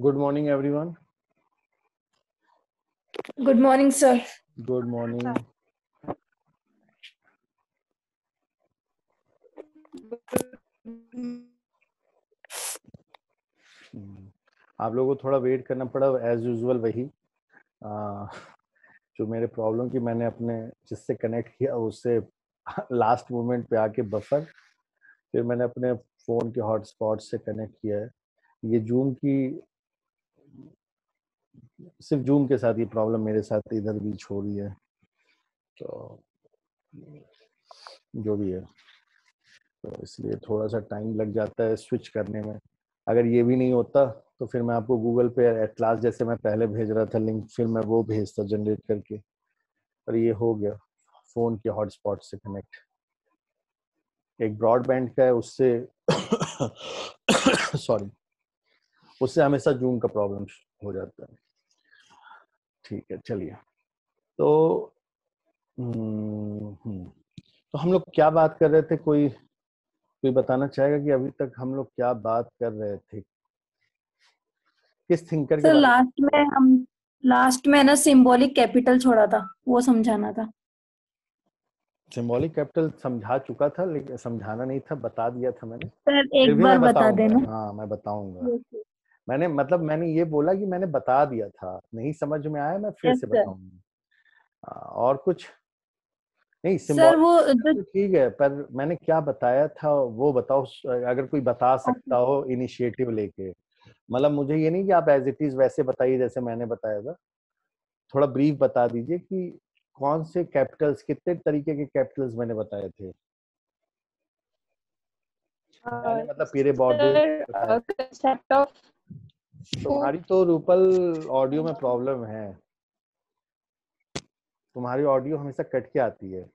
Good morning, everyone. Good morning, sir. Good morning. आप लोगों को थोड़ा वेट करना पड़ा एज यूजुअल वही जो मेरे प्रॉब्लम की मैंने अपने जिससे कनेक्ट किया उससे लास्ट मोमेंट पे आके बफर फिर मैंने अपने फ़ोन के हॉटस्पॉट से कनेक्ट किया है। ये जूम की सिर्फ जूम के साथ ये प्रॉब्लम मेरे साथ इधर भी हो रही है, तो जो भी है तो इसलिए थोड़ा सा टाइम लग जाता है स्विच करने में। अगर ये भी नहीं होता तो फिर मैं आपको गूगल पे एटलास जैसे मैं पहले भेज रहा था लिंक, फिर मैं वो भेजता जनरेट करके, और ये हो गया फ़ोन के हॉटस्पॉट से कनेक्ट। एक ब्रॉडबैंड का है उससे सॉरी, उससे हमेशा जूम का प्रॉब्लम हो जाता है। ठीक है, चलिए। तो तो हम लोग क्या बात कर रहे थे? कोई बताना चाहेगा कि अभी तक हम लोग क्या बात कर रहे थे, किस थिंकर के सर बारे लास्ट में ना सिंबॉलिक कैपिटल छोड़ा था, वो समझाना था। सिंबॉलिक कैपिटल समझा चुका था, लेकिन समझाना नहीं था, बता दिया था मैंने। सर फिर एक भी बार मैं बता बताऊंगा। देना। हाँ, मैं बताऊंगा। मैंने ये बोला कि मैंने बता दिया था, नहीं समझ में आया मैं फिर यस से सर। बताऊंगा। और कुछ नहीं, सर सिंबॉलिक वो जो तो ठीक है, पर मैंने क्या बताया था वो बताओ। अगर कोई बता सकता हो इनिशिएटिव लेके, मतलब मुझे ये नहीं कि आप एज इट इज वैसे बताइए जैसे मैंने बताया था, थोड़ा ब्रीफ बता दीजिए कि कौन से कैपिटल्स, कितने तरीके के कैपिटल्स मैंने बताए थे। मैंने मतलब पीरे बॉर्डो बताया। कंसेप्ट ऑफ तुम्हारी तो रूपल ऑडियो में प्रॉब्लम है, तुम्हारी ऑडियो हमेशा कट के आती है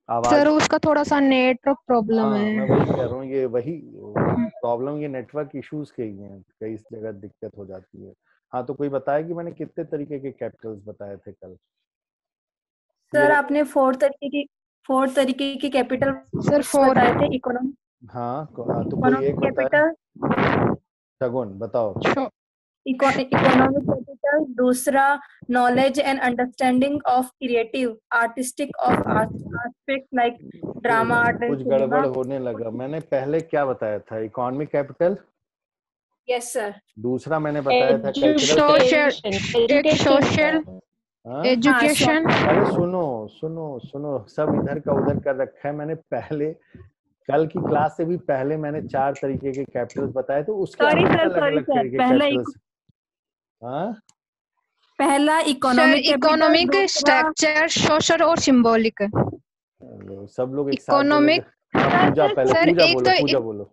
आवाज। सर उसका थोड़ा सा नेटवर्क प्रॉब्लम हाँ, मैं है। वही कह रहा हूँ, ये वही प्रॉब्लम, ये नेटवर्क इश्यूज के ही हैं, कई जगह दिक्कत हो जाती है। हाँ, तो कोई बताया कि मैंने कितने तरीके के कैपिटल्स बताए थे कल? सर ये आपने फोर तरीके की कैपिटल सर बताए थे। इकोनॉमिक हाँ, तो कोई एक बताए। कैपिटल, शगुन बताओ। इकोनॉमिक कैपिटल, दूसरा knowledge and understanding of creative artistic of aspect like drama, art and कुछ गड़बड़ सिनेमा। होने लगा। मैंने पहले क्या बताया था? Economic capital. Yes sir. दूसरा मैंने बताया था कल्चरल सोशल, एक सोशल हाँ, हाँ एजुकेशन। अरे सुनो सुनो सुनो, सब इधर का उधर कर रखा है। मैंने पहले कल की क्लास से भी पहले मैंने 4 तरीके के कैपिटल्स बताए थे, उसके अंदर अलग सॉरी अलग सर, तरीके के कैपिटल्स। हाँ, पहला सर इकोनॉमिक कैपिटल, इकोनॉमिक, दूसरा स्ट्रक्चर, सोशल और सिंबॉलिक। सब लोग एक साथ बोलेंगे। इकोनॉमिक हाँ, पूजा पहले, सर पूजा एक बोलो, तो पूजा बोलो।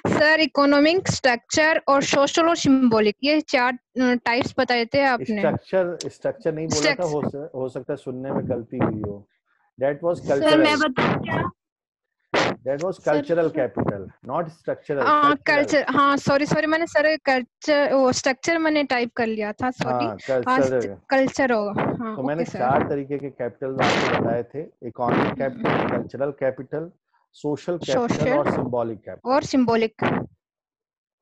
सर इकोनॉमिक, स्ट्रक्चर और सोशल और सिंबॉलिक, ये 4 टाइप्स बताए थे आपने। स्ट्रक्चर नहीं बोला था, हो सकता है सुनने में गलती हुई हो। दैट वाज सर मैं कल्चरल, बताऊं क्या? That was sir cultural capital, not structural, cultural. Culture, हाँ सॉरी मैंने सर कल्चर, वो स्ट्रक्चर मैंने टाइप कर लिया था, सॉरी। हाँ, हाँ कल्चरल। कल्चर होगा, हाँ तो मैंने ओके 4 सर। तरीके के कैपिटल आपको बताए थे: economic capital, cultural capital, social capital और सोशल सिंबॉलिक कैपिटल। और सिंबॉलिक।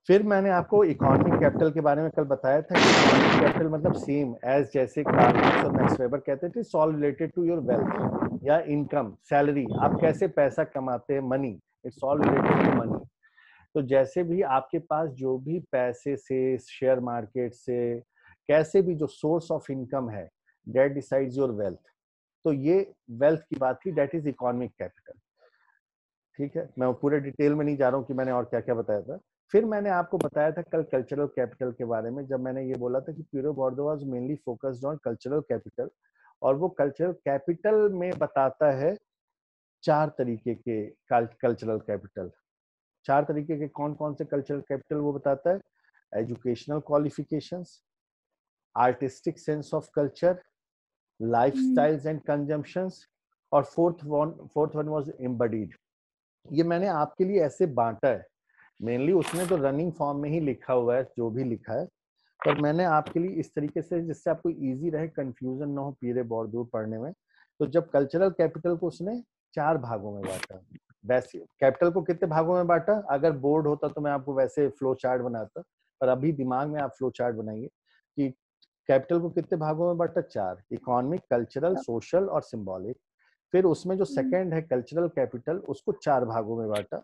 फिर मैंने आपको इकोनॉमिक कैपिटल के बारे में कल बताया था कि इकोनॉमिक कैपिटल मतलब सेम एज जैसे कार्ल मार्क्स और मैक्स वेबर कहते थे, it's all related to your wealth या इनकम, सैलरी, आप कैसे पैसा कमाते हैं, money, it's all related to money. तो जैसे भी आपके पास जो भी पैसे से, शेयर मार्केट से, कैसे भी जो सोर्स ऑफ इनकम है, दैट डिसाइड्स योर वेल्थ। तो ये वेल्थ की बात थी, दैट इज इकोनॉमिक कैपिटल। ठीक है, मैं पूरे डिटेल में नहीं जा रहा हूँ कि मैंने और क्या क्या बताया था। फिर मैंने आपको बताया था कल कल्चरल कैपिटल के बारे में, जब मैंने ये बोला था कि Pierre Bourdieu was mainly focused on cultural capital, और वो कल्चरल कैपिटल में बताता है 4 तरीके के कल्चरल कैपिटल। 4 तरीके के कौन कौन से कल्चरल कैपिटल वो बताता है: educational qualifications, artistic sense of culture, lifestyles and consumptions, और फोर्थ वन वाज एम्बडीड। ये मैंने आपके लिए ऐसे बांटा है, मेनली उसने तो रनिंग फॉर्म में ही लिखा हुआ है जो भी लिखा है, पर मैंने आपके लिए इस तरीके से, जिससे आपको इजी रहे, कंफ्यूजन ना हो पीरे बॉर्डो पढ़ने में। तो जब कल्चरल कैपिटल को उसने 4 भागों में बांटा, वैसे कैपिटल को कितने भागों में बांटा, अगर बोर्ड होता तो मैं आपको वैसे फ्लो चार्ट बनाता, पर अभी दिमाग में आप फ्लो चार्ट बनाइए कि कैपिटल को कितने भागों में बांटा, 4, इकोनॉमिक, कल्चरल, सोशल और सिंबॉलिक। फिर उसमें जो सेकंड है कल्चरल कैपिटल, उसको 4 भागों में बांटा,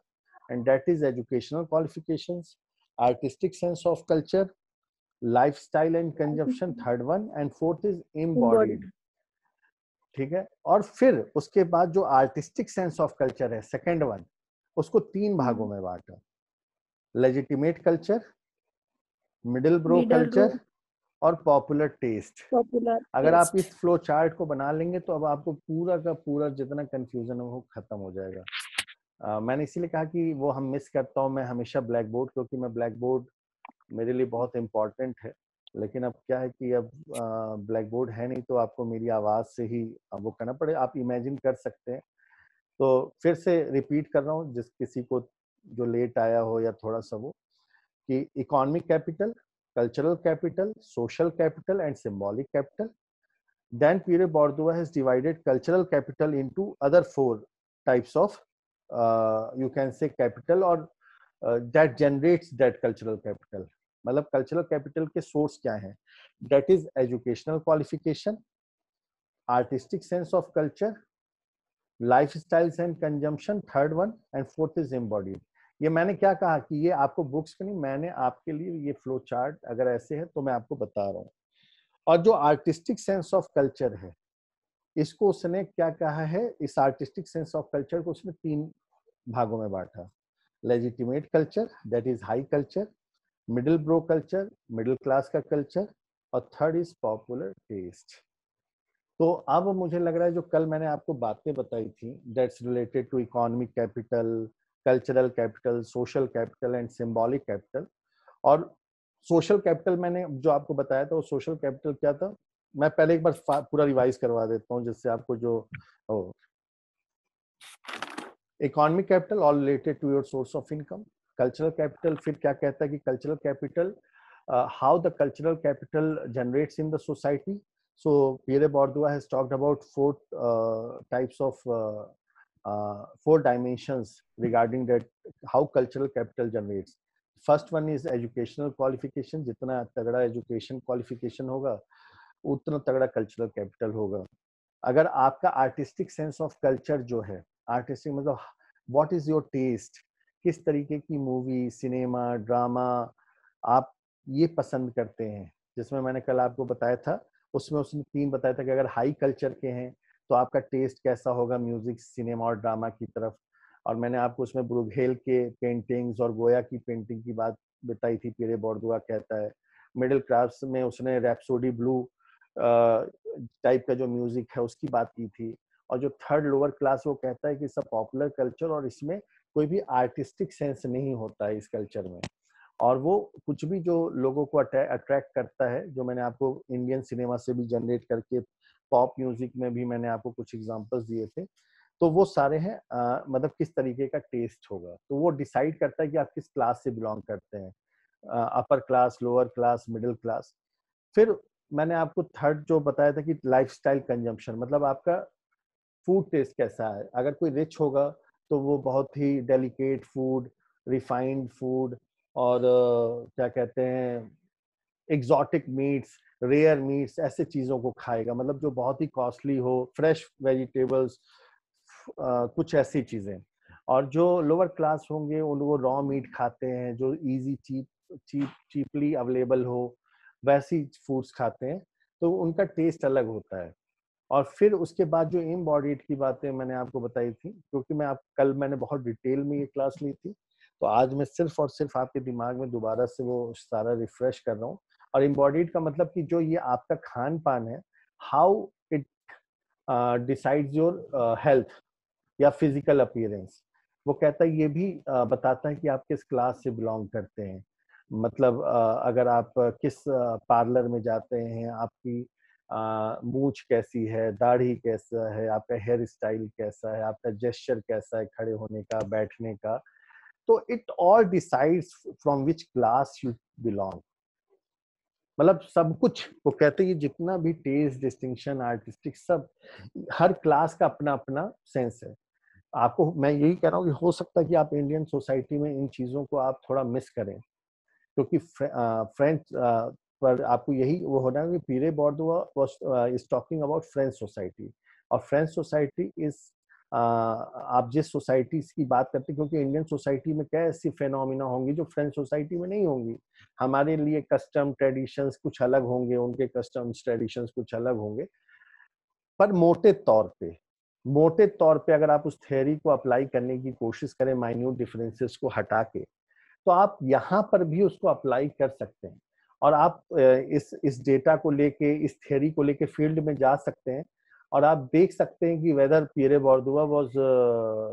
and that is educational qualifications, artistic sense of culture, lifestyle and consumption third one, and fourth is embodied. ठीक है, और फिर उसके बाद जो आर्टिस्टिक सेंस ऑफ कल्चर है सेकंड वन, उसको 3 भागों में बांटा, legitimate culture, middle bro culture और पॉपुलर टेस्ट। अगर आप इस फ्लो चार्ट को बना लेंगे तो अब आपको पूरा का पूरा जितना कंफ्यूजन है वो खत्म हो जाएगा। मैंने इसीलिए कहा कि वो हम मिस करता हूँ मैं हमेशा ब्लैक बोर्ड, क्योंकि मैं ब्लैक बोर्ड मेरे लिए बहुत इंपॉर्टेंट है, लेकिन अब क्या है कि अब ब्लैक बोर्ड है नहीं, तो आपको मेरी आवाज से ही वो करना पड़े। आप इमेजिन कर सकते हैं, तो फिर से रिपीट कर रहा हूँ जिस किसी को जो लेट आया हो या थोड़ा सा वो, कि economic capital, cultural capital, social capital and symbolic capital. Then Pierre Bourdieu has divided cultural capital into other 4 types of you can say capital or that generates that cultural capital. मतलब cultural capital के source क्या हैं? That is educational qualification, artistic sense of culture, lifestyles and consumption third one, and fourth is embodied. ये मैंने क्या कहा कि ये आपको बुक्स में नहीं, मैंने आपके लिए ये फ्लो चार्ट अगर ऐसे है तो मैं आपको बता रहा हूँ। और जो आर्टिस्टिक सेंस ऑफ कल्चर है, इसको उसने क्या कहा है, इस आर्टिस्टिक सेंस ऑफ कल्चर को उसने 3 भागों में बांटा, legitimate culture that is high culture, middle bro culture middle class का कल्चर, और थर्ड इज पॉपुलर टेस्ट। तो अब मुझे लग रहा है जो कल मैंने आपको बातें बताई थी that's related to economic capital, cultural capital, social capital and symbolic capital, और सोशल कैपिटल मैंने जो आपको बताया था वो सोशल कैपिटल क्या था, मैं पहले एक बार पूरा रिवाइज करवा देता हूँ जिससे आपको जो economic capital all related to your source of income, cultural capital फिर क्या कहता है कि cultural capital how the cultural capital generates in the society. So Pierre Bourdieu has talked about 4 types of 4 dimensions regarding that how cultural capital generates. First one is educational qualification. जितना तगड़ा education qualification होगा उतना तगड़ा cultural capital होगा. अगर आपका artistic sense of culture जो है, artistic मतलब what is your taste, किस तरीके की मूवी, सिनेमा, ड्रामा आप ये पसंद करते हैं, जिसमें मैंने कल आपको बताया था, उसमें उसने 3 बताया था कि अगर हाई कल्चर के हैं तो आपका टेस्ट कैसा होगा म्यूजिक, सिनेमा और ड्रामा की तरफ. और मैंने आपको उसमें ब्रूगेल के पेंटिंग्स और गोया की पेंटिंग की बात बताई थी. पियरे बोर्दुआ कहता है मिडिल क्लास में उसने रैप्सोडी ब्लू टाइप का जो म्यूजिक है उसकी बात की थी. और जो थर्ड लोअर क्लास वो कहता है कि सब पॉपुलर कल्चर और इसमें कोई भी आर्टिस्टिक सेंस नहीं होता है इस कल्चर में, और वो कुछ भी जो लोगों को अट्रैक्ट करता है, जो मैंने आपको इंडियन सिनेमा से भी जनरेट करके पॉप म्यूजिक में भी मैंने आपको कुछ एग्जांपल्स दिए थे, तो वो सारे हैं मतलब किस तरीके का टेस्ट होगा, तो वो डिसाइड करता है कि आप किस क्लास से बिलोंग करते हैं, upper class, lower class, middle class. फिर मैंने आपको थर्ड जो बताया था कि लाइफस्टाइल कंजम्पशन, मतलब आपका फूड टेस्ट कैसा है. अगर कोई रिच होगा तो वो बहुत ही डेलिकेट फूड, रिफाइंड फूड और क्या कहते हैं एग्जॉटिक मीट्स, रेयर मीट्स, ऐसे चीजों को खाएगा, मतलब जो बहुत ही कॉस्टली हो, फ्रेश वेजिटेबल्स, कुछ ऐसी चीजें. और जो लोअर क्लास होंगे उन वो रॉ मीट खाते हैं, जो इजी चीपली अवेलेबल हो वैसी फूड्स खाते हैं, तो उनका टेस्ट अलग होता है. और फिर उसके बाद जो एम्बॉडीड की बातें मैंने आपको बताई थी, क्योंकि कल मैंने बहुत डिटेल में ये क्लास ली थी, तो आज मैं सिर्फ और सिर्फ आपके दिमाग में दोबारा से वो सारा रिफ्रेश कर रहा हूँ. और एम्बॉडीड का मतलब कि जो ये आपका खान पान है, how it decides your health या फिजिकल अपीयरेंस. वो कहता है ये भी बताता है कि आप किस क्लास से बिलोंग करते हैं. मतलब अगर आप किस पार्लर में जाते हैं, आपकी मूंछ कैसी है, दाढ़ी कैसा है, आपका हेयर स्टाइल कैसा है, आपका जेस्चर कैसा है खड़े होने का, बैठने का, तो it all decides from which class you belong. मतलब सब कुछ वो कहते हैं जितना भी टेस्ट, डिस्टिंक्शन, आर्टिस्टिक, सब हर क्लास का अपना अपना सेंस है. आपको मैं यही कह रहा हूँ कि हो सकता है कि आप इंडियन सोसाइटी में इन चीज़ों को आप थोड़ा मिस करें, क्योंकि फ्रेंच पर आपको यही वो होना है कि Pierre Bourdieu is talking about French society, और फ्रेंच सोसाइटी इज आप जिस सोसाइटी की बात करते हैं, क्योंकि इंडियन सोसाइटी में क्या ऐसी फेनोमिना होंगी जो फ्रेंच सोसाइटी में नहीं होंगी। हमारे लिए कस्टम ट्रेडिशंस कुछ अलग होंगे, उनके कस्टम्स ट्रेडिशंस कुछ अलग होंगे, पर मोटे तौर पे अगर आप उस थ्योरी को अप्लाई करने की कोशिश करें माइन्यूट डिफरेंसेस को हटा के, तो आप यहाँ पर भी उसको अप्लाई कर सकते हैं, और आप इस डेटा को लेके, इस थ्योरी को लेके फील्ड में जा सकते हैं, और आप देख सकते हैं कि वेदर पियरे बोर्दुआ वाज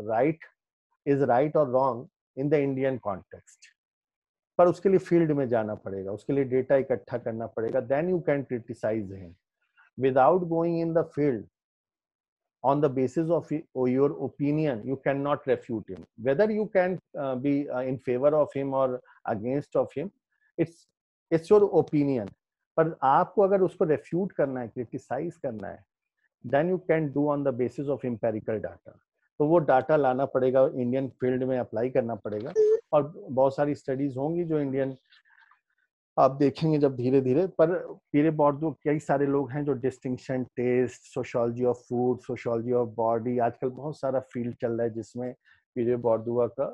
राइट और wrong in the Indian context. पर उसके लिए फील्ड में जाना पड़ेगा, उसके लिए डेटा इकट्ठा करना पड़ेगा, then you can criticise him. Without going in the field, on the basis of your opinion, you cannot refute him. Whether you can be in favor of him or against of him, it's your opinion. पर आपको अगर उसको refute करना है, criticise करना है, then you can do on the basis of empirical data. तो वो डाटा लाना पड़ेगा, इंडियन फील्ड में अप्लाई करना पड़ेगा, और बहुत सारी स्टडीज होंगी जो इंडियन आप देखेंगे जब धीरे धीरे। पर पीरे बोर्डो कई सारे लोग हैं जो distinction taste, sociology of food, sociology of body, आजकल बहुत सारा फील्ड चल रहा है जिसमें पीरे बोर्डुआ का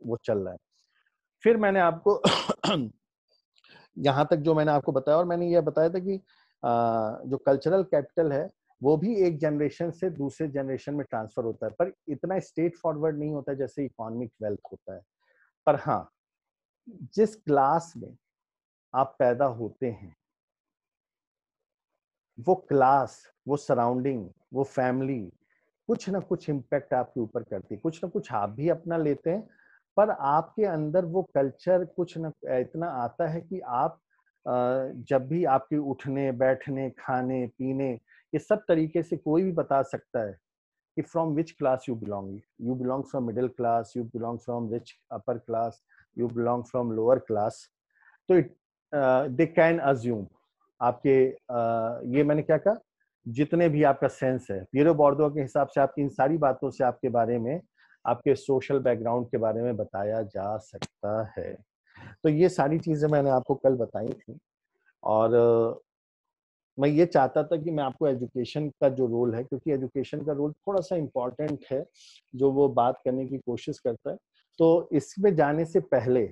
वो चल रहा है। फिर मैंने आपको यहाँ तक जो मैंने आपको बताया, और मैंने यह बताया था कि जो कल्चरल कैपिटल है वो भी एक जनरेशन से दूसरे जनरेशन में ट्रांसफर होता है, पर इतना स्ट्रेट फॉरवर्ड नहीं होता जैसे इकोनॉमिक वेल्थ होता है। पर हाँ, जिस क्लास में आप पैदा होते हैं, वो क्लास, वो सराउंडिंग, वो फैमिली कुछ ना कुछ इम्पैक्ट आपके ऊपर करती है। कुछ ना कुछ आप भी अपना लेते हैं, पर आपके अंदर वो कल्चर कुछ ना इतना आता है कि आप जब भी आपके उठने बैठने खाने पीने, ये सब तरीके से कोई भी बता सकता है कि from which class you belong. You belong from middle class, you belong from rich upper class, you belong from lower class. तो इट दे कैन अज्यूम आपके ये मैंने क्या कहा, जितने भी आपका सेंस है पियरे बोर्दो के हिसाब से आपकी इन सारी बातों से आपके बारे में, आपके सोशल बैकग्राउंड के बारे में बताया जा सकता है। तो ये सारी चीजें मैंने आपको कल बताई थी, और मैं ये चाहता था कि मैं आपको एजुकेशन का जो रोल है, क्योंकि एजुकेशन का रोल थोड़ा सा इम्पोर्टेंट है जो वो बात करने की कोशिश करता है। तो इसमें जाने से पहले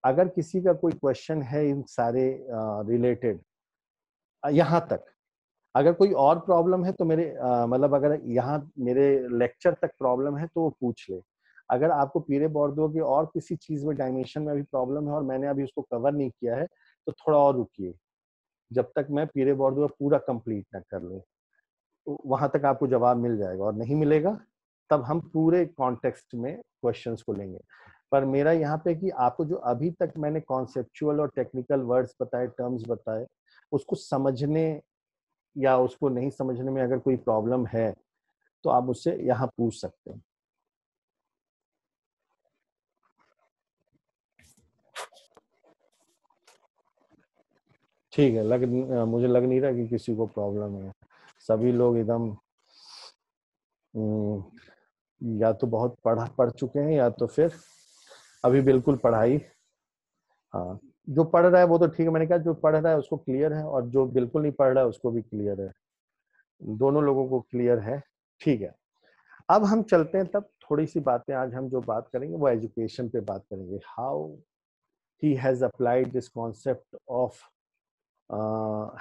अगर किसी का कोई क्वेश्चन है इन सारे रिलेटेड, यहाँ तक अगर कोई और प्रॉब्लम है तो मेरे मतलब अगर यहाँ मेरे लेक्चर तक प्रॉब्लम है तो वो पूछ ले। अगर आपको पीरे बोर्दो की और किसी चीज में डायमेंशन में अभी प्रॉब्लम है और मैंने अभी उसको कवर नहीं किया है, तो थोड़ा और रुकिए जब तक मैं पीरे बोर्दो पूरा कंप्लीट ना कर लूँ। तो वहां तक आपको जवाब मिल जाएगा, और नहीं मिलेगा तब हम पूरे कॉन्टेक्स्ट में क्वेश्चंस को लेंगे। पर मेरा यहाँ पे कि आपको जो अभी तक मैंने कॉन्सेप्चुअल और टेक्निकल वर्ड्स बताए, टर्म्स बताए, उसको समझने या उसको नहीं समझने में अगर कोई प्रॉब्लम है तो आप मुझसे यहाँ पूछ सकते हैं। ठीक है, मुझे लग नहीं रहा कि किसी को प्रॉब्लम है। सभी लोग एकदम या तो बहुत पढ़ चुके हैं या तो फिर अभी बिल्कुल पढ़ाई। हाँ, जो पढ़ रहा है वो तो ठीक है, मैंने कहा जो पढ़ रहा है उसको क्लियर है, और जो बिल्कुल नहीं पढ़ रहा है उसको भी क्लियर है, दोनों लोगों को क्लियर है। ठीक है, अब हम चलते हैं, तब थोड़ी सी बातें आज हम जो बात करेंगे वो एजुकेशन पे बात करेंगे। How he has applied this concept of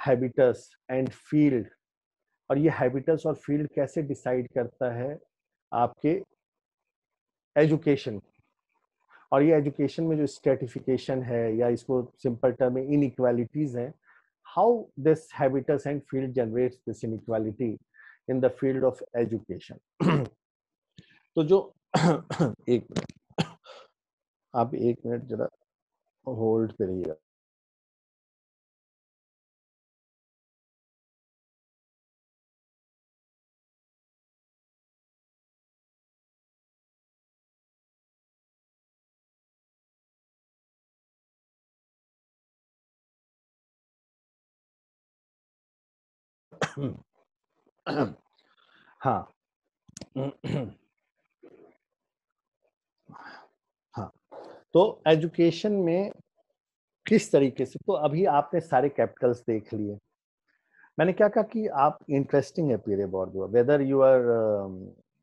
habitus and field, और ये हैबिटस और फील्ड कैसे डिसाइड करता है आपके एजुकेशन। और ये एजुकेशन में जो स्ट्रेटिफिकेशन है, या इसको सिंपल टर्म में इनइक्वालिटीज है, how this habitus and field generates this inequality in the field of education. तो जो एक मिनट, आप एक मिनट जरा होल्ड पे रहिएगा। हाँ, तो एजुकेशन में किस तरीके से, तो अभी आपने सारे कैपिटल्स देख लिए। मैंने क्या कहा कि आप इंटरेस्टिंग है पीरे बोर्डो, वेदर यू आर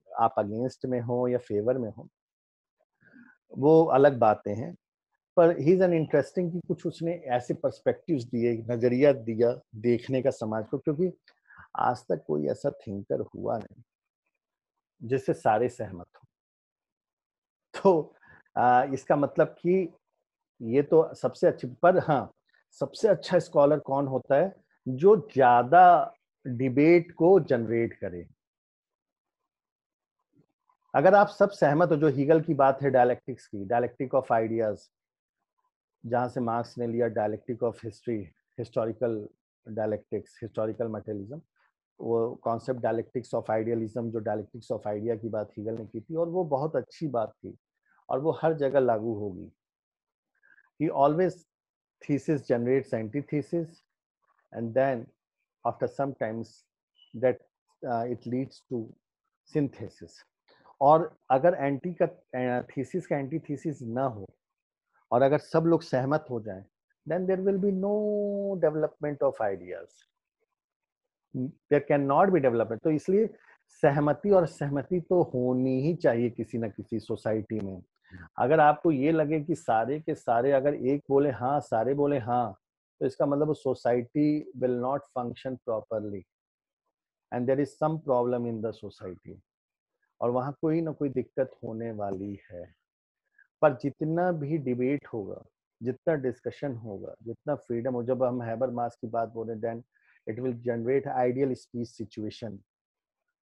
आप अगेंस्ट में हो या फेवर में हो, वो अलग बातें हैं, पर ही इज एन इंटरेस्टिंग कि कुछ उसने ऐसे पर्सपेक्टिव्स दिए, नजरिया दिया देखने का समाज को, क्योंकि आज तक कोई ऐसा थिंकर हुआ नहीं जिससे सारे सहमत हो। तो इसका मतलब कि ये तो सबसे अच्छी, पर हाँ, सबसे अच्छा स्कॉलर कौन होता है? जो ज्यादा डिबेट को जनरेट करे। अगर आप सब सहमत हो, जो हीगल की बात है डायलेक्टिक्स की, डायलेक्टिक ऑफ आइडियाज, जहां से मार्क्स ने लिया dialectic of history, historical dialectics, historical materialism, वो कॉन्सेप्ट डायलेक्टिक्स ऑफ आइडियलिज्म, जो डायलेक्टिक्स ऑफ आइडिया की बात हीगल ने की थी, और वो बहुत अच्छी बात थी और वो हर जगह लागू होगी। He always thesis generates antithesis, and then after some times that it leads to synthesis. और अगर एंटी का थीसिस का एंटी थीसिस ना हो और अगर सब लोग सहमत हो जाएं, then there will be no development of ideas. There cannot be development. तो इसलिए सहमति और सहमति तो होनी ही चाहिए किसी ना किसी सोसाइटी में। अगर आपको ये लगे कि सारे के सारे अगर एक बोले हाँ, सारे बोले हाँ, तो इसका मतलब society will not function properly and there is some problem in the society, और वहां कोई ना कोई दिक्कत होने वाली है। पर जितना भी डिबेट होगा, जितना डिस्कशन होगा, जितना फ्रीडम हो, जब हम हैबरमास की बात बोले, then it will generate ideal speech situation,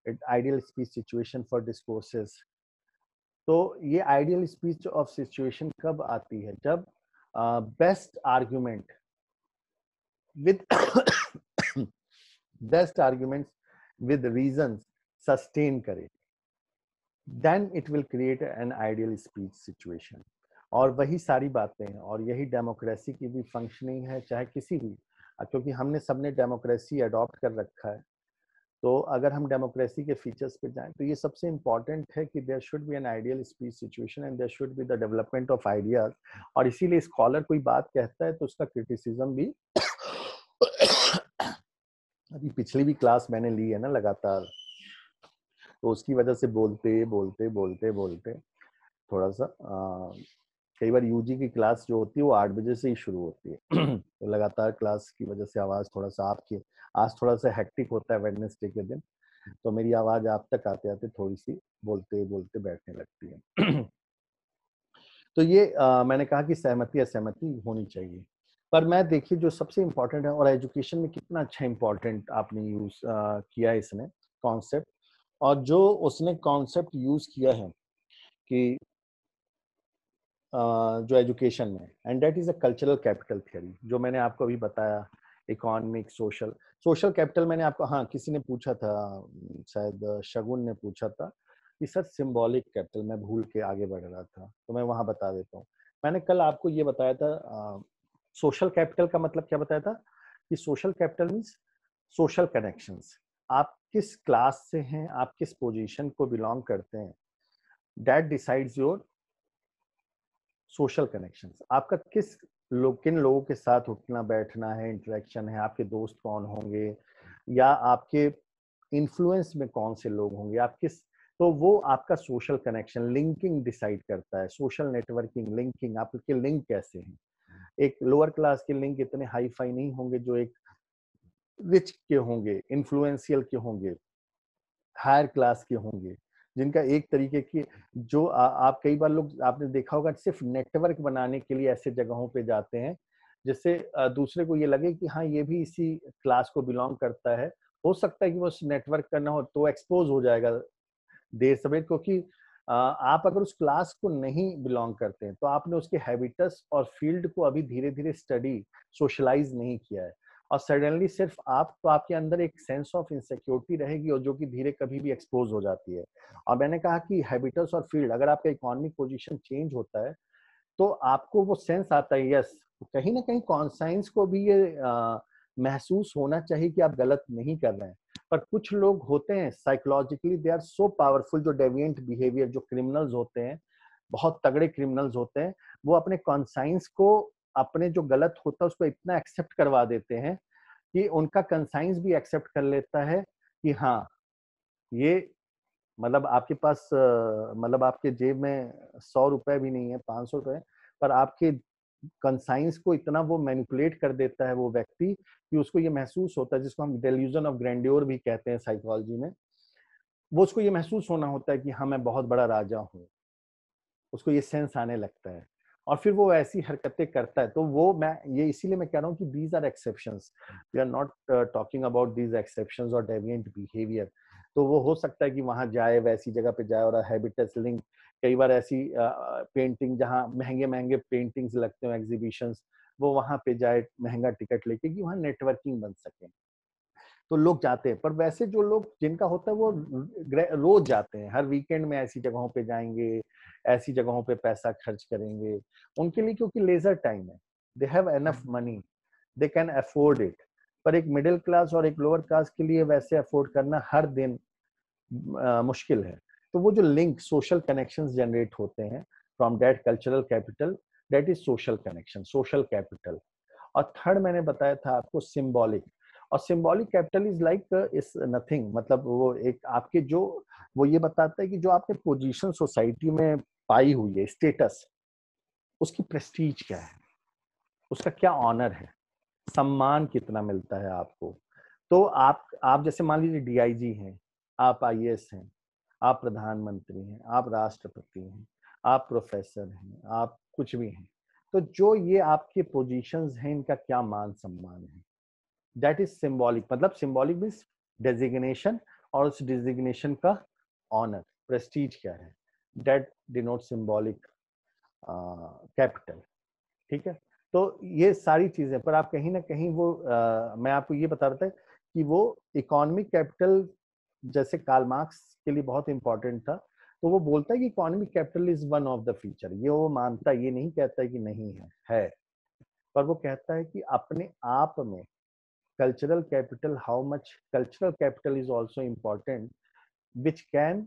ideal speech situation for discourses. तो ये आइडियल स्पीच ऑफ सिचुएशन कब आती है? जब best argument with best arguments with reasons sustain करे, then it will create an ideal speech situation. और वही सारी बातें हैं, और यही डेमोक्रेसी की भी फंक्शनिंग है, चाहे किसी भी, क्योंकि हमने सबने डेमोक्रेसी अडॉप्ट कर रखा है। तो अगर हम डेमोक्रेसी के फीचर्स पे जाएं, तो ये सबसे इम्पोर्टेंट है कि there should be an ideal speech situation and there should be the development of ideas. और इसीलिए स्कॉलर कोई बात कहता है तो उसका क्रिटिसिज्म भी अभी पिछली भी क्लास मैंने ली है ना लगातार, तो उसकी वजह से बोलते बोलते बोलते बोलते थोड़ा सा कई बार यूजी की क्लास जो होती है वो 8 बजे से ही शुरू होती है तो लगातार क्लास की वजह से आवाज थोड़ा सा आपकी, आज थोड़ा सा हेक्टिक होता है वेडनेसडे के दिन, तो मेरी आवाज आप तक आते आते थोड़ी सी बोलते बोलते बैठने लगती है तो ये मैंने कहा कि सहमति असहमति होनी चाहिए। पर मैं देखिए जो सबसे इम्पोर्टेंट है, और एजुकेशन में कितना अच्छा इम्पोर्टेंट आपने यूज किया है इसने कॉन्सेप्ट, और जो उसने कॉन्सेप्ट यूज किया है कि जो एजुकेशन में, and that is a cultural capital theory, जो मैंने आपको अभी बताया, इकोनॉमिक सोशल, सोशल कैपिटल मैंने आपको, हाँ किसी ने पूछा था, शायद शगुन ने पूछा था कि सर सिंबॉलिक कैपिटल, मैं भूल के आगे बढ़ रहा था तो मैं वहां बता देता हूँ। मैंने कल आपको ये बताया था सोशल कैपिटल का मतलब क्या बताया था कि social capital means social connections. आप किस क्लास से हैं, आप किस पोजीशन को बिलोंग करते हैं, that decides your social connections. आपका किस लोग, किन लोगों के साथ उठना बैठना है, इंटरेक्शन है, आपके दोस्त कौन होंगे, या आपके इन्फ्लुएंस में कौन से लोग होंगे, आप किस, तो वो आपका सोशल कनेक्शन लिंकिंग डिसाइड करता है। सोशल नेटवर्किंग लिंकिंग, आपके लिंक कैसे हैं। एक लोअर क्लास के लिंक इतने हाई फाई नहीं होंगे जो एक रिच के होंगे, इन्फ्लुएंशियल के होंगे, हायर क्लास के होंगे, जिनका एक तरीके की, जो आप कई बार लोग आपने देखा होगा सिर्फ नेटवर्क बनाने के लिए ऐसे जगहों पे जाते हैं जिससे दूसरे को ये लगे कि हाँ ये भी इसी क्लास को बिलोंग करता है। हो सकता है कि वो नेटवर्क करना हो तो एक्सपोज हो जाएगा देर सवेर, क्योंकि आप अगर उस क्लास को नहीं बिलोंग करते हैं तो आपने उसके हैबिटस और फील्ड को अभी धीरे धीरे स्टडी सोशलाइज नहीं किया है, और सडनली सिर्फ आप, तो आपके अंदर एक सेंस ऑफ इनसिक्योरिटी रहेगी और जो कि धीरे कभी भी एक्सपोज हो जाती है। और मैंने कहा कि हैबिटस और फील्ड, अगर आपका इकोनॉमिक पोजीशन चेंज होता है तो आपको वो सेंस आता है, यस कहीं ना कहीं कॉन्साइंस को भी ये महसूस होना चाहिए कि आप गलत नहीं कर रहे हैं। पर कुछ लोग होते हैं psychologically they are so powerful, जो डेविएंट बिहेवियर, जो क्रिमिनल्स होते हैं, बहुत तगड़े क्रिमिनल्स होते हैं, वो अपने कॉन्साइंस को, अपने जो गलत होता है उसको इतना एक्सेप्ट करवा देते हैं कि उनका कंसाइंस भी एक्सेप्ट कर लेता है कि हाँ ये मतलब आपके पास मतलब आपके जेब में 100 रुपए भी नहीं है, 500 रुपए, पर आपके कंसाइंस को इतना वो मैनिपुलेट कर देता है वो व्यक्ति कि उसको ये महसूस होता है, जिसको हम डेल्यूजन ऑफ ग्रैंडियोर भी कहते हैं साइकोलॉजी में। वो उसको ये महसूस होना होता है कि हाँ मैं बहुत बड़ा राजा हूँ, उसको ये सेंस आने लगता है और फिर वो ऐसी हरकतें करता है। तो वो मैं ये इसीलिए मैं कह रहा हूँ कि these are exceptions, we are not talking about these exceptions और डेविएंट बिहेवियर। तो वो हो सकता है कि वहां जाए, वैसी जगह पे जाए और हैबिटस लिंक, कई बार ऐसी पेंटिंग जहाँ महंगे महंगे पेंटिंग्स लगते हो एग्जीबिशंस, वो वहां पे जाए महंगा टिकट लेके कि वहाँ नेटवर्किंग बन सके, तो लोग जाते हैं। पर वैसे जो लोग जिनका होता है वो रोज जाते हैं, हर वीकेंड में ऐसी जगहों पे जाएंगे, ऐसी जगहों पे पैसा खर्च करेंगे, उनके लिए क्योंकि लेजर टाइम है, they have enough money, they can afford it. पर एक मिडिल क्लास और एक लोअर क्लास के लिए वैसे अफोर्ड करना हर दिन मुश्किल है। तो वो जो लिंक, सोशल कनेक्शंस जनरेट होते हैं from that cultural capital, that is social connection, social capital. और थर्ड मैंने बताया था आपको सिंबॉलिक, और symbolic capital is like is nothing, मतलब वो एक आपके जो, वो ये बताता है कि जो आपने पोजीशन सोसाइटी में पाई हुई है, स्टेटस, उसकी प्रेस्टीज क्या है, उसका क्या ऑनर है, सम्मान कितना मिलता है आपको। तो आप जैसे मान लीजिए डीआईजी हैं, आप आईएएस हैं, आप प्रधानमंत्री हैं, आप राष्ट्रपति हैं, आप प्रोफेसर हैं, आप कुछ भी हैं, तो जो ये आपके पोजीशंस हैं इनका क्या मान सम्मान है, दैट इज सिंबॉलिक। मतलब सिंबॉलिक मीन्स डेजिग्नेशन, और उस डेजिग्नेशन का ऑनर, प्रेस्टीज क्या है, दैट डिनोट सिंबॉलिक कैपिटल। ठीक है, तो ये सारी चीजें, पर आप कहीं ना कहीं वो मैं आपको ये बता रहा था कि वो इकोनॉमिक कैपिटल जैसे कार्ल मार्क्स के लिए बहुत इंपॉर्टेंट था, तो वो बोलता है कि economic capital is one of the feature, ये वो मानता है, ये नहीं कहता है कि नहीं है, पर वो कहता है कि अपने आप में cultural capital, how much cultural capital is also important, which can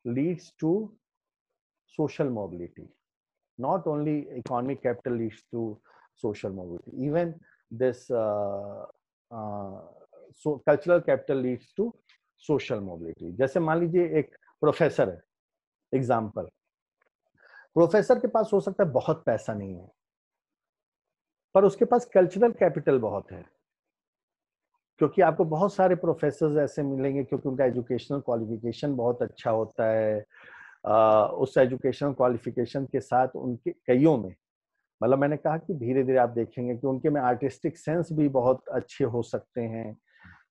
leads to social mobility. Not only economic capital leads to social mobility, even this uh, so cultural capital leads to social mobility. जैसे मान लीजिए एक professor है, example, professor के पास हो सकता है बहुत पैसा नहीं है, पर उसके पास कल्चरल कैपिटल बहुत है, क्योंकि आपको बहुत सारे प्रोफेसर्स ऐसे मिलेंगे क्योंकि उनका एजुकेशनल क्वालिफिकेशन बहुत अच्छा होता है। उस एजुकेशनल क्वालिफिकेशन के साथ उनके कईयों में, मतलब मैंने कहा कि धीरे धीरे आप देखेंगे कि उनके में आर्टिस्टिक सेंस भी बहुत अच्छे हो सकते हैं।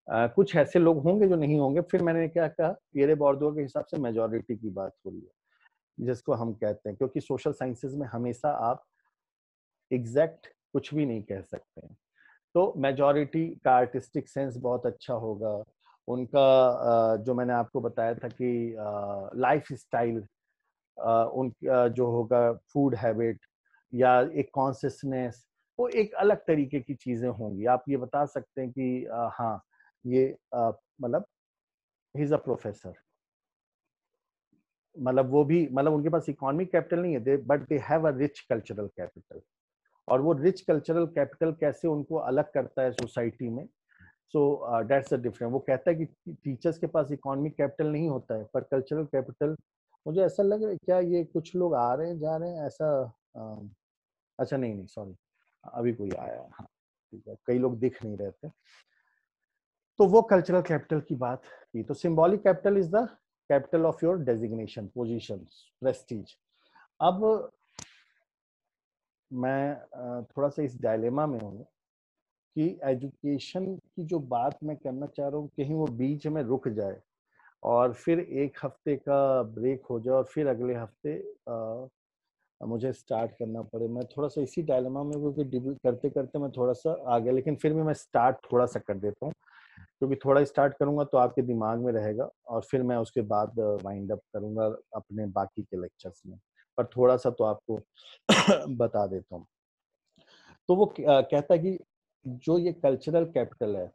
कुछ ऐसे लोग होंगे जो नहीं होंगे। फिर मैंने क्या कहा, पियरे बोर्डियू के हिसाब से मेजोरिटी की बात हो रही है, जिसको हम कहते हैं, क्योंकि सोशल साइंसेज में हमेशा आप एग्जैक्ट कुछ भी नहीं कह सकते हैं। तो मेजॉरिटी का आर्टिस्टिक सेंस बहुत अच्छा होगा, उनका जो मैंने आपको बताया था कि लाइफ स्टाइल, उनका जो होगा फूड हैबिट या एक कॉन्शियसनेस, वो एक अलग तरीके की चीजें होंगी। आप ये बता सकते हैं कि हाँ ये मतलब ही इज अ प्रोफेसर, मतलब वो भी, मतलब उनके पास इकोनॉमिक कैपिटल नहीं है, but they have a rich cultural capital. और वो रिच कल्चरल कैपिटल कैसे उनको अलग करता है सोसाइटी में, सो दैट्स अ डिफरेंट। वो कहता है कि टीचर्स के पास इकोनॉमिक कैपिटल नहीं होता है, पर कल्चरल कैपिटल, मुझे ऐसा लग रहा है क्या ये कुछ लोग आ रहे हैं जा रहे हैं ऐसा, अच्छा नहीं नहीं सॉरी, अभी कोई आया, हाँ ठीक है, कई लोग दिख नहीं रहे थे। तो वो कल्चरल कैपिटल की बात की। तो symbolic capital is the capital of your designation, position, Prestige. अब मैं थोड़ा सा इस डायलेमा में हूँ कि एजुकेशन की जो बात मैं करना चाह रहा हूँ कहीं वो बीच में रुक जाए और फिर एक हफ्ते का ब्रेक हो जाए और फिर अगले हफ्ते मुझे स्टार्ट करना पड़े। मैं थोड़ा सा इसी डायलेमा में, क्योंकि करते करते मैं थोड़ा सा आ गया, लेकिन फिर भी मैं स्टार्ट थोड़ा सा कर देता हूँ, क्योंकि थोड़ा स्टार्ट करूंगा तो आपके दिमाग में रहेगा और फिर मैं उसके बाद वाइंड अप करूंगा अपने बाकी के लेक्चर्स में। पर थोड़ा सा तो आपको बता देता हूँ। तो वो कहता है कि जो ये कल्चरल कैपिटल है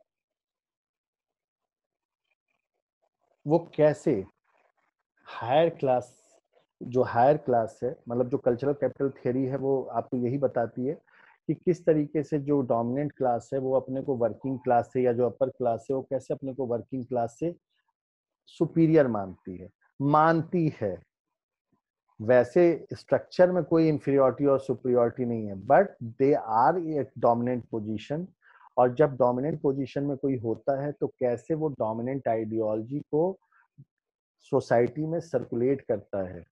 वो कैसे हायर क्लास जो हायर क्लास है, मतलब जो कल्चरल कैपिटल थ्योरी है, वो आपको यही बताती है कि किस तरीके से जो डोमिनेंट क्लास है वो अपने को वर्किंग क्लास से, या जो अपर क्लास है वो कैसे अपने को वर्किंग क्लास से सुपीरियर मानती है। वैसे स्ट्रक्चर में कोई इंफीरियोरिटी और सुपीरियोरिटी नहीं है, but they are a dominant position. और जब डोमिनेंट पोजीशन में कोई होता है तो कैसे वो डोमिनेंट आइडियोलॉजी को सोसाइटी में सर्कुलेट करता है,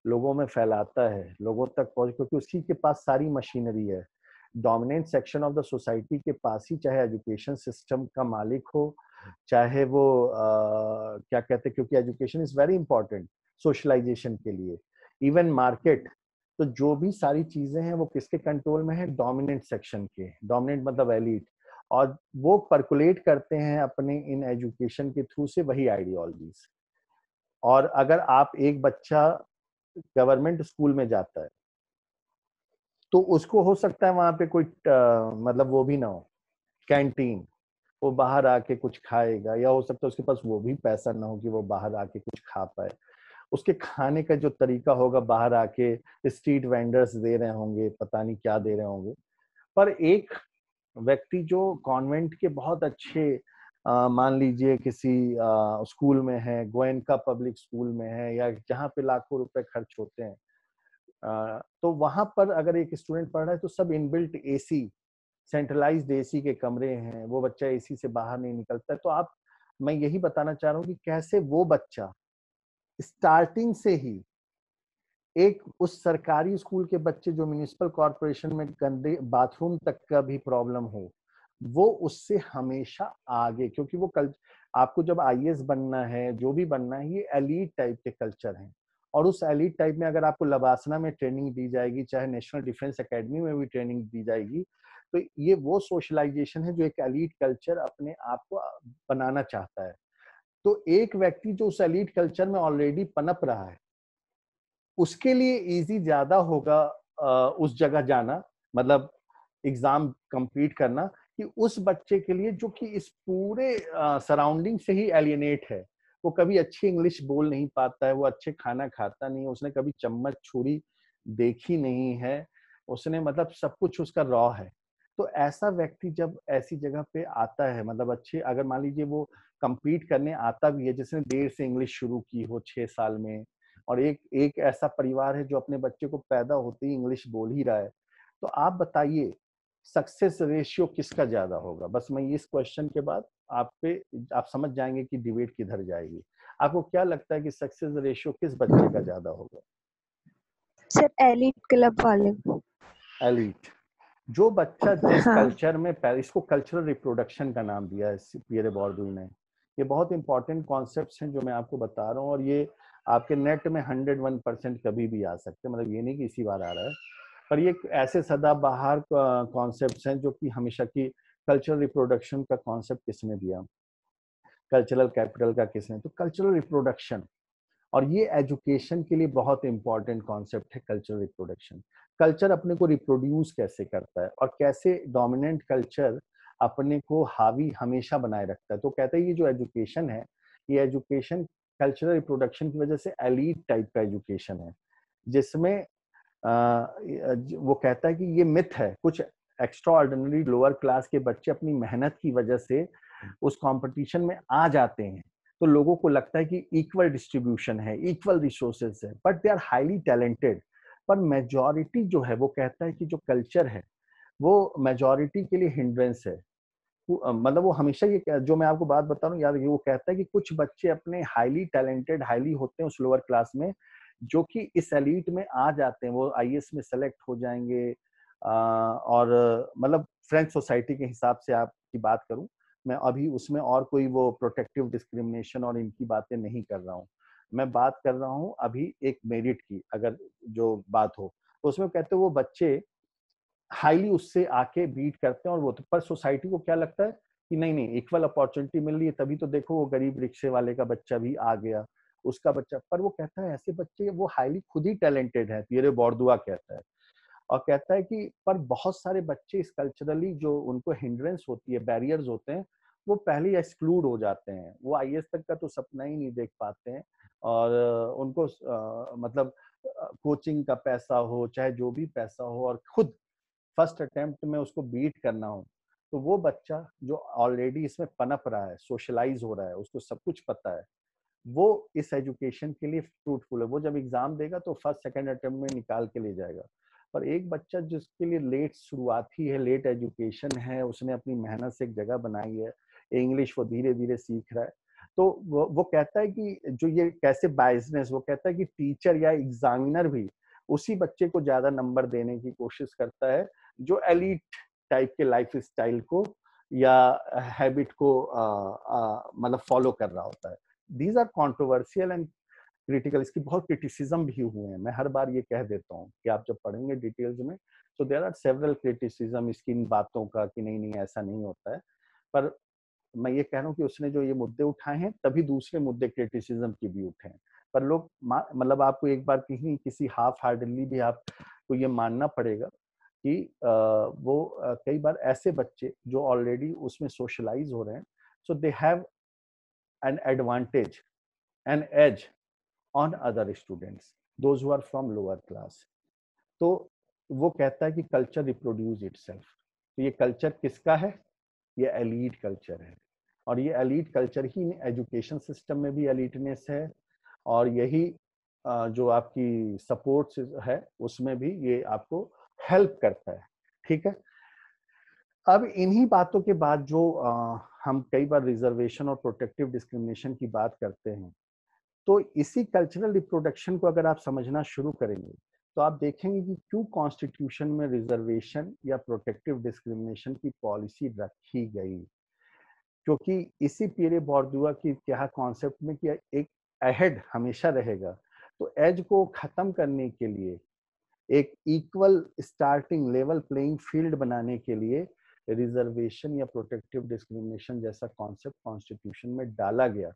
लोगों में फैलाता है, लोगों तक पहुंच, क्योंकि उसी के पास सारी मशीनरी है। Dominant section of the society के पास ही चाहे एजुकेशन सिस्टम का मालिक हो, चाहे वो क्या कहते हैं, क्योंकि education is very important socialisation के लिए, इवन मार्केट। तो जो भी सारी चीजें हैं वो किसके कंट्रोल में है? डोमिनेंट सेक्शन के। डोमिनेंट मतलब एलीट, और वो परकुलेट करते हैं अपने इन एजुकेशन के थ्रू से वही आइडियोलॉजीज। और अगर आप एक बच्चा गवर्नमेंट स्कूल में जाता है तो उसको हो सकता है वहां पे कोई मतलब वो भी ना हो, कैंटीन, वो बाहर आके कुछ खाएगा, या हो सकता है उसके पास वो भी पैसा ना हो कि वो बाहर आके कुछ खा पाए। उसके खाने का जो तरीका होगा, बाहर आके स्ट्रीट वेंडर्स दे रहे होंगे, पता नहीं क्या दे रहे होंगे। पर एक व्यक्ति जो कॉन्वेंट के बहुत अच्छे मान लीजिए किसी स्कूल में है, गोयनका पब्लिक स्कूल में है, या जहाँ पे लाखों रुपए खर्च होते हैं, तो वहां पर अगर एक स्टूडेंट पढ़ रहा है तो सब इनबिल्ट एसी, सेंट्रलाइज्ड एसी के कमरे हैं, वो बच्चा एसी से बाहर नहीं निकलता है। तो आप, मैं यही बताना चाह रहा हूँ कि कैसे वो बच्चा स्टार्टिंग से ही, एक उस सरकारी स्कूल के बच्चे जो म्युनिसिपल कॉर्पोरेशन में गंदे बाथरूम तक का भी प्रॉब्लम हो, वो उससे हमेशा आगे, क्योंकि वो कल आपको जब आईएएस बनना है, जो भी बनना है, ये एलीट टाइप के कल्चर हैं। और उस एलीट टाइप में अगर आपको लबासना में ट्रेनिंग दी जाएगी, चाहे नेशनल डिफेंस एकेडमी में भी ट्रेनिंग दी जाएगी, तो ये वो सोशलाइजेशन है जो एक एलीट कल्चर अपने आप को बनाना चाहता है। तो एक व्यक्ति जो उस एलीट कल्चर में ऑलरेडी पनप रहा है, उसके लिए इजी ज्यादा होगा उस जगह जाना, मतलब एग्जाम कंप्लीट करना, कि उस बच्चे के लिए जो कि इस पूरे सराउंडिंग से ही एलियनेट है। वो कभी अच्छी इंग्लिश बोल नहीं पाता है, वो अच्छे खाना खाता नहीं है, उसने कभी चम्मच छुरी देखी नहीं है, उसने मतलब सब कुछ उसका रॉ है। तो ऐसा व्यक्ति जब ऐसी जगह पे आता है, मतलब अच्छे, अगर मान लीजिए वो कंप्लीट करने आता भी है, जिसने देर से इंग्लिश शुरू की हो 6 साल में, और एक एक ऐसा परिवार है जो अपने बच्चे को पैदा होते ही इंग्लिश बोल ही रहा है, तो आप बताइए सक्सेस रेशियो किसका ज्यादा होगा? बस मैं इस क्वेश्चन के बाद आप समझ जाएंगे कि डिबेट किधर जाएगी। आपको क्या लगता है कि सक्सेस रेशियो किस बच्चे का ज्यादा होगा? सर एलीट क्लब वाले। एलीट, जो बच्चा जिस हाँ कल्चर में, इसको कल्चरल रिप्रोडक्शन का नाम दिया है पियरे बॉर्डुई ने। ये बहुत इंपॉर्टेंट कॉन्सेप्ट्स हैं जो मैं आपको बता रहा हूँ, और ये आपके नेट में 101% कभी भी आ सकते हैं, मतलब ये नहीं कि इसी बार आ रहा है, पर ये ऐसे सदाबहार कॉन्सेप्ट्स हैं जो कि हमेशा की, कल्चरल रिप्रोडक्शन का कॉन्सेप्ट किसने दिया, कल्चरल कैपिटल का किसने? तो कल्चरल रिप्रोडक्शन, और ये एजुकेशन के लिए बहुत इंपॉर्टेंट कॉन्सेप्ट है कल्चरल रिप्रोडक्शन। कल्चर अपने को रिप्रोड्यूस कैसे करता है, और कैसे डोमिनेंट कल्चर अपने को हावी हमेशा बनाए रखता है। तो कहते हैं ये जो एजुकेशन है, ये एजुकेशन कल्चरल रिप्रोडक्शन की वजह से एलीट टाइप का एजुकेशन है, जिसमें वो कहता है कि ये मिथ है, कुछ एक्स्ट्रा ऑर्डिनरी लोअर क्लास के बच्चे अपनी मेहनत की वजह से उस कंपटीशन में आ जाते हैं, तो लोगों को लगता है कि इक्वल डिस्ट्रीब्यूशन है, इक्वल रिसोर्सेज है, but they are highly talented. पर मेजॉरिटी जो है, वो कहता है कि जो कल्चर है वो मेजॉरिटी के लिए हिंड्रेंस है। मतलब वो हमेशा ये, जो मैं आपको बात बता रहा हूँ यार, ये वो कहता है कि कुछ बच्चे अपने हाईली टैलेंटेड, हाईली होते हैं उस लोअर क्लास में, जो कि इस एलीट में आ जाते हैं, वो आईएएस में सेलेक्ट हो जाएंगे। और मतलब फ्रेंच सोसाइटी के हिसाब से आपकी बात करूं मैं, अभी उसमें और कोई वो प्रोटेक्टिव डिस्क्रिमिनेशन और इनकी बातें नहीं कर रहा हूँ, मैं बात कर रहा हूँ अभी एक मेरिट की अगर जो बात हो, तो उसमें कहते हैं वो बच्चे हाईली उससे आके बीट करते हैं, और वो तो, पर सोसाइटी को क्या लगता है कि नहीं नहीं, इक्वल अपॉर्चुनिटी मिल रही है, तभी तो देखो वो गरीब रिक्शे वाले का बच्चा भी आ गया, उसका बच्चा। पर वो कहता है ऐसे बच्चे वो हाईली खुद ही टैलेंटेड है, पियरे बॉर्डुआ कहता है। और कहता है कि पर बहुत सारे बच्चे इस कल्चरली जो उनको हिंड्रेंस होती है, बैरियर्स होते हैं, वो पहले एक्सक्लूड हो जाते हैं, वो आईएएस तक का तो सपना ही नहीं देख पाते हैं। और उनको मतलब कोचिंग का पैसा हो, चाहे जो भी पैसा हो, और खुद फर्स्ट अटेम्प्ट में उसको बीट करना हो, तो वो बच्चा जो ऑलरेडी इसमें पनप रहा है, सोशलाइज हो रहा है, उसको सब कुछ पता है, वो इस एजुकेशन के लिए फ्रूटफुल है। वो जब एग्जाम देगा तो फर्स्ट सेकंड अटेम्प्ट में निकाल के ले जाएगा। पर एक बच्चा जिसके लिए लेट शुरुआती है, लेट एजुकेशन है, उसने अपनी मेहनत से एक जगह बनाई है, इंग्लिश वो धीरे धीरे सीख रहा है, तो वो कहता है कि जो ये कैसे बायसनेस, वो कहता है कि टीचर या एग्जामिनर भी उसी बच्चे को ज्यादा नंबर देने की कोशिश करता है जो एलीट टाइप के लाइफ स्टाइल को या हैबिट को मतलब फॉलो कर रहा होता है। These are controversial and critical. इसकी बहुत क्रिटिसिज्म भी हुए हैं, मैं हर बार ये कह देता हूँ कि आप जब पढ़ेंगे डिटेल्स में तो देयर आर सेवरल क्रिटिसिज्म इसकी इन बातों का कि नहीं नहीं ऐसा नहीं होता है। पर मैं ये कह रहा हूँ कि उसने जो ये मुद्दे उठाए हैं तभी दूसरे मुद्दे क्रिटिसिज्म के भी उठे हैं। पर लोग मतलब आपको एक बार कहीं किसी हाफ हार्टेडली भी आपको ये मानना पड़ेगा कि वो कई बार ऐसे बच्चे जो ऑलरेडी उसमें सोशलाइज हो रहे हैं, so they have an advantage an edge on other students those who are from lower class. तो वो कहता है कि कल्चर रिप्रोड्यूस इटसेल्फ। तो ये कल्चर किसका है? ये एलीट कल्चर है, और ये एलीट कल्चर ही एजुकेशन सिस्टम में भी एलीटनेस है, और यही जो आपकी सपोर्ट है उसमें भी ये आपको हेल्प करता है। ठीक है, अब इन्हीं बातों के बाद जो हम कई बार रिजर्वेशन और प्रोटेक्टिव डिस्क्रिमिनेशन की बात करते हैं, तो इसी कल्चरल रिप्रोडक्शन को अगर आप समझना शुरू करेंगे तो आप देखेंगे कि क्यों कॉन्स्टिट्यूशन में रिजर्वेशन या प्रोटेक्टिव डिस्क्रिमिनेशन की पॉलिसी रखी गई। क्योंकि इसी पीरे बॉर्डुआ की क्या कॉन्सेप्ट में कि एक अहेड हमेशा रहेगा, तो एज को खत्म करने के लिए, एक equal starting level playing field बनाने के लिए रिजर्वेशन या प्रोटेक्टिव डिस्क्रिमिनेशन जैसा कॉन्सेप्ट कॉन्स्टिट्यूशन में डाला गया,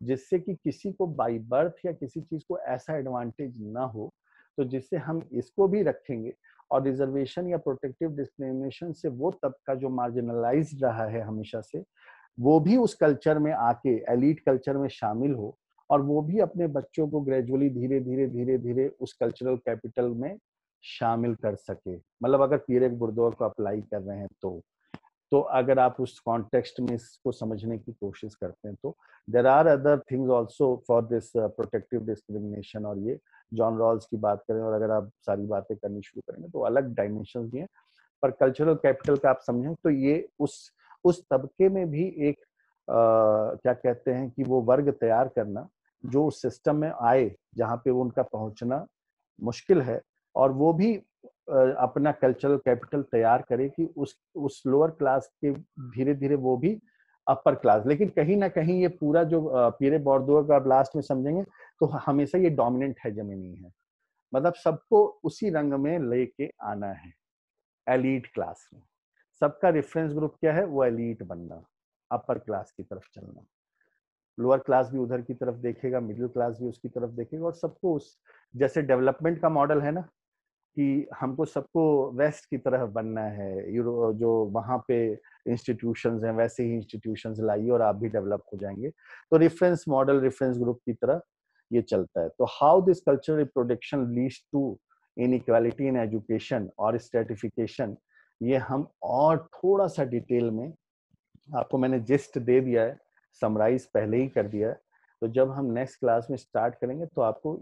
जिससे कि किसी को बाय बर्थ या किसी चीज को ऐसा एडवांटेज ना हो, तो जिससे हम इसको भी रखेंगे। और रिजर्वेशन या प्रोटेक्टिव डिस्क्रिमिनेशन से वो तबका जो मार्जिनलाइज्ड रहा है हमेशा से, वो भी उस कल्चर में आके एलीट कल्चर में शामिल हो, और वो भी अपने बच्चों को ग्रेजुअली धीरे धीरे धीरे धीरे उस कल्चरल कैपिटल में शामिल कर सके। मतलब अगर पीरेक बुर्दौर को अप्लाई कर रहे हैं तो अगर आप उस कॉन्टेक्स्ट में इसको समझने की कोशिश करते हैं तो there are other things also for this protective discrimination. और ये जॉन रॉल्स की बात करें और अगर आप सारी बातें करनी शुरू करेंगे तो अलग डायमेंशंस भी हैं, पर कल्चरल कैपिटल का आप समझें तो ये उस तबके में भी एक क्या कहते हैं कि वो वर्ग तैयार करना जो उस सिस्टम में आए जहाँ पे उनका पहुंचना मुश्किल है, और वो भी अपना कल्चरल कैपिटल तैयार करे कि उस लोअर क्लास के धीरे धीरे वो भी अपर क्लास। लेकिन कहीं ना कहीं ये पूरा जो पीरे बॉर्डुआ का लास्ट में समझेंगे तो हमेशा ये डोमिनेंट हेजेमनी है, मतलब सबको उसी रंग में लेके आना है एलीट क्लास में। सबका रेफरेंस ग्रुप क्या है? वो एलीट बनना, अपर क्लास की तरफ चलना। लोअर क्लास भी उधर की तरफ देखेगा, मिडिल क्लास भी उसकी तरफ देखेगा, और सबको उस जैसे डेवलपमेंट का मॉडल है ना कि हमको सबको वेस्ट की तरफ बनना है, यूरो जो वहां पे इंस्टीट्यूशंस हैं वैसे ही इंस्टीट्यूशंस लाइए और आप भी डेवलप हो जाएंगे। तो रेफरेंस मॉडल रेफरेंस ग्रुप की तरह ये चलता है। तो how this cultural reproduction leads to inequality in education और स्ट्रेटिफिकेशन, ये हम और थोड़ा सा डिटेल में, आपको मैंने जिस्ट दे दिया है, समराइज पहले ही कर दिया है, तो जब हम नेक्स्ट क्लास में स्टार्ट करेंगे तो आपको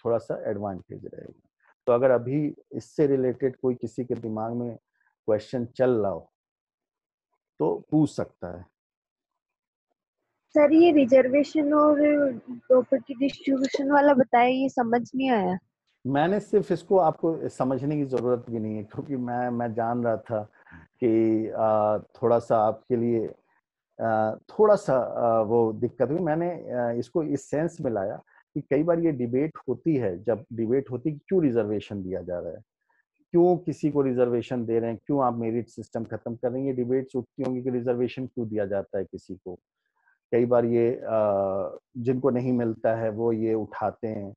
थोड़ा सा एडवांटेज रहेगा। तो अगर अभी इससे रिलेटेड कोई किसी के दिमाग में क्वेश्चन चल रहा हो तो पूछ सकता है। सर ये रिजर्वेशन और प्रॉपर्टी डिस्ट्रीब्यूशन वाला बताया, ये समझ नहीं आया। मैंने सिर्फ इसको आपको समझने की जरूरत भी नहीं है, क्योंकि मैं जान रहा था कि थोड़ा सा आपके लिए थोड़ा सा वो दिक्कत हुई। मैंने इसको इस सेंस में लाया कि कई बार ये डिबेट होती है, जब डिबेट होती है कि क्यों रिजर्वेशन दिया जा रहा है, क्यों किसी को रिजर्वेशन दे रहे हैं, क्यों आप मेरिट सिस्टम खत्म कर रहे हैं, ये डिबेट्स उठती होंगी कि रिजर्वेशन क्यों दिया जाता है किसी को। कई बार ये जिनको नहीं मिलता है वो ये उठाते हैं,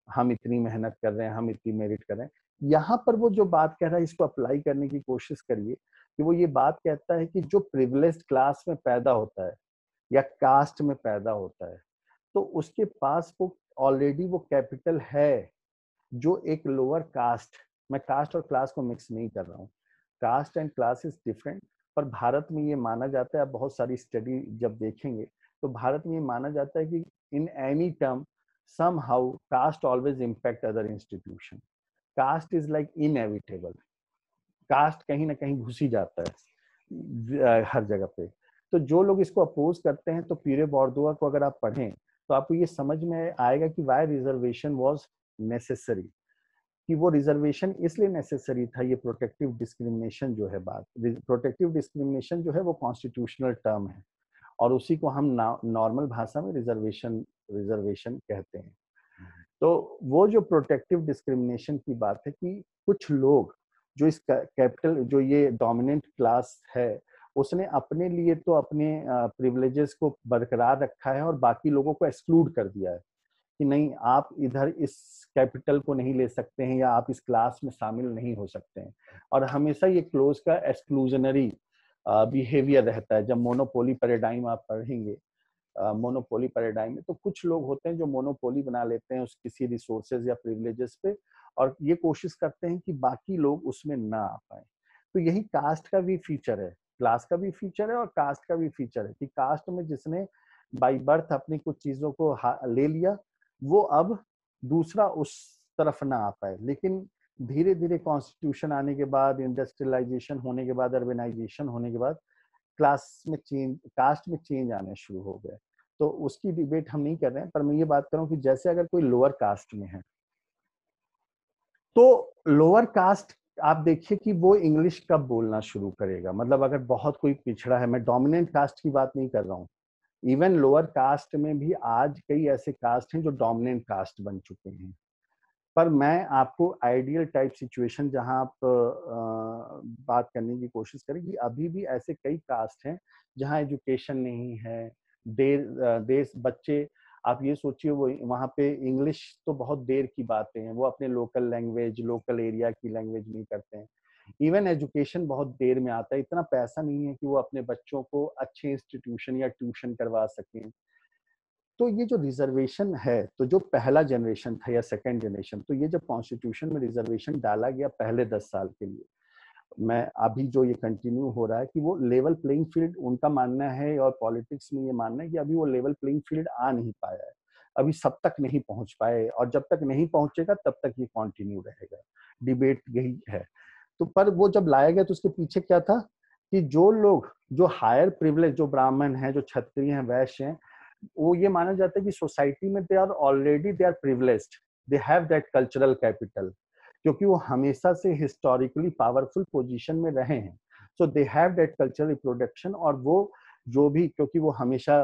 हम इतनी मेहनत कर रहे हैं, हम इतनी मेरिट कर रहे हैं। यहाँ पर वो जो बात कह रहा है इसको अप्लाई करने की कोशिश करिए कि वो ये बात कहता है कि जो प्रिविलेज्ड क्लास में पैदा होता है या कास्ट में पैदा होता है, तो उसके पास वो ऑलरेडी वो कैपिटल है जो एक लोअर कास्ट, मैं कास्ट और क्लास को मिक्स नहीं कर रहा हूँ, caste and class is different, पर भारत में ये माना जाता है, आप बहुत सारी स्टडी जब देखेंगे तो भारत में ये माना जाता है कि in any term somehow caste always impact other institution. Caste is like inevitable. Caste कहीं ना कहीं घुसी जाता है हर जगह पे। तो जो लोग इसको अपोज करते हैं, तो प्यूरे बॉर्डोआ को अगर आप पढ़ें तो आपको ये समझ में आएगा कि वाई रिजर्वेशन वाज नेसेसरी, कि वो रिजर्वेशन इसलिए नेसेसरी था। ये प्रोटेक्टिव डिस्क्रिमिनेशन जो है, बात प्रोटेक्टिव डिस्क्रिमिनेशन जो है वो कॉन्स्टिट्यूशनल टर्म है और उसी को हम नॉर्मल भाषा में रिजर्वेशन कहते हैं। तो वो जो प्रोटेक्टिव डिस्क्रिमिनेशन की बात है कि कुछ लोग जो इस कैपिटल, जो ये डोमिनेंट क्लास है, उसने अपने लिए तो अपने प्रिविलेजेस को बरकरार रखा है और बाकी लोगों को एक्सक्लूड कर दिया है कि नहीं, आप इधर इस कैपिटल को नहीं ले सकते हैं या आप इस क्लास में शामिल नहीं हो सकते हैं। और हमेशा ये क्लोज का एक्सक्लूजनरी बिहेवियर रहता है। जब मोनोपोली पैराडाइम आप पढ़ेंगे, मोनोपोली पैराडाइम में, तो कुछ लोग होते हैं जो मोनोपोली बना लेते हैं उस किसी रिसोर्सेज या प्रिविलेजेस पे और ये कोशिश करते हैं कि बाकी लोग उसमें ना आ पाए। तो यही कास्ट का भी फीचर है, क्लास का भी फीचर है और कास्ट का भी फीचर है कि कास्ट में जिसने बाई बर्थ अपनी कुछ चीजों को ले लिया, वो अब दूसरा उस तरफ ना आ पाए। लेकिन धीरे धीरे कॉन्स्टिट्यूशन आने के बाद, इंडस्ट्रियलाइजेशन होने के बाद, अर्बनाइजेशन होने के बाद क्लास में चेंज, कास्ट में चेंज आने शुरू हो गए। तो उसकी डिबेट हम नहीं कर रहे हैं, पर मैं ये बात कर रहा हूँ कि जैसे अगर कोई लोअर कास्ट में है तो लोअर कास्ट आप देखिए कि वो इंग्लिश कब बोलना शुरू करेगा। मतलब अगर बहुत कोई पिछड़ा है, मैं डोमिनेंट कास्ट की बात नहीं कर रहा हूँ, इवन लोअर कास्ट में भी आज कई ऐसे कास्ट हैं जो डोमिनेंट कास्ट बन चुके हैं। पर मैं आपको आइडियल टाइप सिचुएशन जहां आप बात करने की कोशिश करें कि अभी भी ऐसे कई कास्ट हैं जहां एजुकेशन नहीं है, देर बच्चे, आप ये सोचिए वो वहाँ पे इंग्लिश तो बहुत देर की बातें हैं, वो अपने लोकल लैंग्वेज, लोकल एरिया की लैंग्वेज नहीं करते हैं। इवन एजुकेशन बहुत देर में आता है, इतना पैसा नहीं है कि वो अपने बच्चों को अच्छे इंस्टीट्यूशन या ट्यूशन करवा सकें। तो ये जो रिजर्वेशन है, तो जो पहला जनरेशन था या सेकंड जनरेशन, तो ये जब कॉन्स्टिट्यूशन में रिजर्वेशन डाला गया पहले 10 साल के लिए, मैं अभी जो ये कंटिन्यू हो रहा है कि वो लेवल प्लेइंग फील्ड, उनका मानना है और पॉलिटिक्स में ये मानना है कि अभी वो लेवल प्लेइंग फील्ड आ नहीं पाया है, अभी सब तक नहीं पहुंच पाए, और जब तक नहीं पहुंचेगा तब तक ये कंटिन्यू रहेगा, डिबेट यही है। तो पर वो जब लाया गया तो उसके पीछे क्या था कि जो लोग, जो हायर प्रिविलेज, जो ब्राह्मण हैं, जो क्षत्रिय हैं, वैश्य हैं, वो ये माना जाता है कि सोसाइटी में they are already, they are privileged, they have that cultural capital, क्योंकि वो हमेशा से हिस्टोरिकली पावरफुल पोजीशन में रहे हैं। So they have that cultural reproduction, और वो जो भी, क्योंकि वो हमेशा